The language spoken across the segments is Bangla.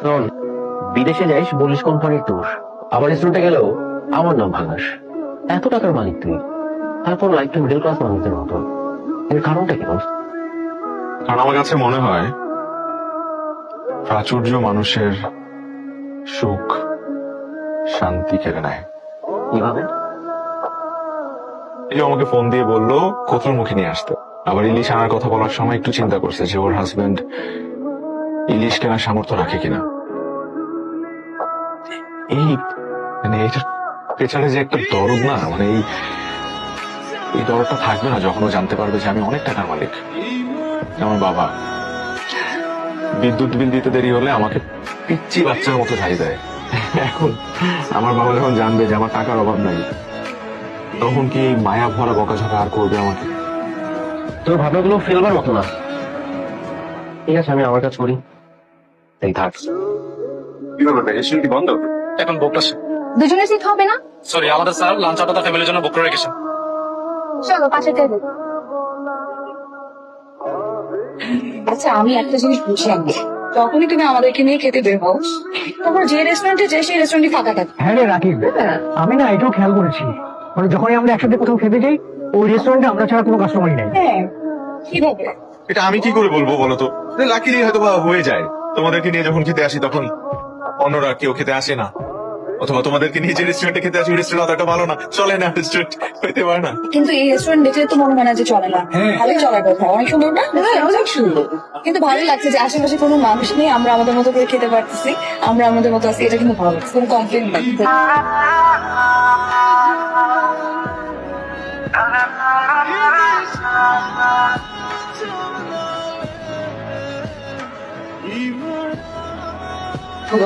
শোন, বিদেশে যাইস বলিস কোম্পানির ট্যুর, আবার রেস্টুরেন্টে গেলেও আমার নাম ভাঙাস। এত টাকার মালিক তুই, তারপর লাইফটা মিডল ক্লাস মানুষদের মতো। এর কারণটা কি? কারণ আমার কাছে মনে হয় প্রাচুর্য মানুষের সুখ শান্তি কেড়ে নেয়। কিভাবে? এই আমাকে ফোন দিয়ে বললো কচুর মুখে নিয়ে আসতে। আবার ইলিশ আনার কথা বলার সময় একটু চিন্তা করছে যে ওর হাজবেন্ড ইলিশ কেনার সামর্থ্য রাখে কিনা। এই মানে এইটার পেছনে যে একটা দরদ না, মানে এই দরদটা থাকবে না যখন ও জানতে পারবে যে আমি অনেক টাকার মালিক। আমার বাবা বিদ্যুৎ বিল দিতে দেরি হলে আমাকে পিচ্চি বাচ্চার মতো ঝাড়ি দেয়। এখন আমার বাবা যখন জানবে যে আমার টাকার অভাব নাই, তখন কি এই মায়া ভরা বকাঝকা আর করবে আমাকে? তোর ভাবনাগুলো ফেলবার মতো না। ঠিক আছে, আমি আমার কাজ করি, তাই থাক। কি ব্যাপার, রেস্টুরেন্ট কি বন্ধ? এখন বুক আছে। দুজনের সিট হবে না? সরি, আমাদের স্যার লাঞ্চ অর্ডার তার ফ্যামিলির জন্য বুক করে রেখেছেন। চলো পাশে টেবিল। আচ্ছা, আমি একটা জিনিস বুঝলাম না, যখনই তুমি আমাদেরকে নিয়ে খেতে বের হও, তখন যে রেস্টুরেন্টে যে সেই রেস্টুরেন্টই ফাঁকা থাকে। হ্যাঁ রে রাকিব, আমি না এটাও খেয়াল করেছি, মানে যখনই আমরা একসাথে কোথাও খেতে যাই ওই রেস্টুরেন্টে আমরা ছাড়া কোনো কাস্টমারই নাই। হ্যাঁ, কিভাবে? এটা আমি কি করে বলবো বলো তো? লাকিলি হয়তো বা হয়ে যায়, তোমাদেরকে নিয়ে যখন খেতে আসি তখন অন্যরা কেউ খেতে আসে না, অথবা তোমাদেরকে নিয়ে যে রেস্টুরেন্টে খেতে আসি রেস্টুরেন্ট অতটা ভালো না, চলে না, রেস্টুরেন্ট হইতে পারে না। কিন্তু এই রেস্টুরেন্ট দেখলে তো মনে হয় না যে চলে না। ভালোই চলার কথা, অনেক সুন্দর না? অনেক সুন্দর। কিন্তু ভালোই লাগছে যে আশেপাশে কোনো মানুষ নেই, আমরা আমাদের মতো করে খেতে পারতেছি, আমরা আমাদের মতো আছি, এটা কিন্তু ভালো লাগছে, কোনো কমপ্লেন নাই।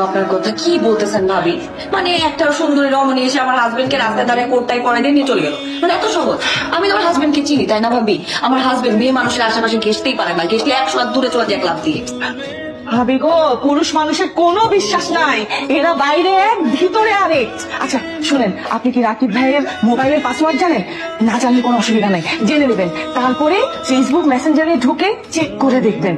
আপনার কথা কি বলতেছেন ভাবি? মানে একটা সুন্দরী রমণী এসে আমার হাজবেন্ডকে রাস্তায় দাঁড়িয়ে কোটটাই পরে দিয়ে নিয়ে চলে গেল, মানে এত সহজ? আমি তো আমার হাজবেন্ডকে চিনি, তাই না ভাবি? আমার হাজবেন্ড মেয়ে মানুষের আশেপাশে ঘেসতেই পারে না, ঘেসলে 100 হাত দূরে চলে যায় ক্লাব দিয়ে। ভাবি গো, পুরুষ মানুষের কোনো বিশ্বাস নাই, এরা বাইরে এক ভিতরে আরেক। আচ্ছা শুনেন, আপনি কি রাকিব ভাইয়ের মোবাইলের পাসওয়ার্ড জানেন? না জানলে কোনো অসুবিধা নাই, জেনে নেবেন, তারপরে ফেসবুক মেসেঞ্জারে ঢুকে চেক করে দেখবেন।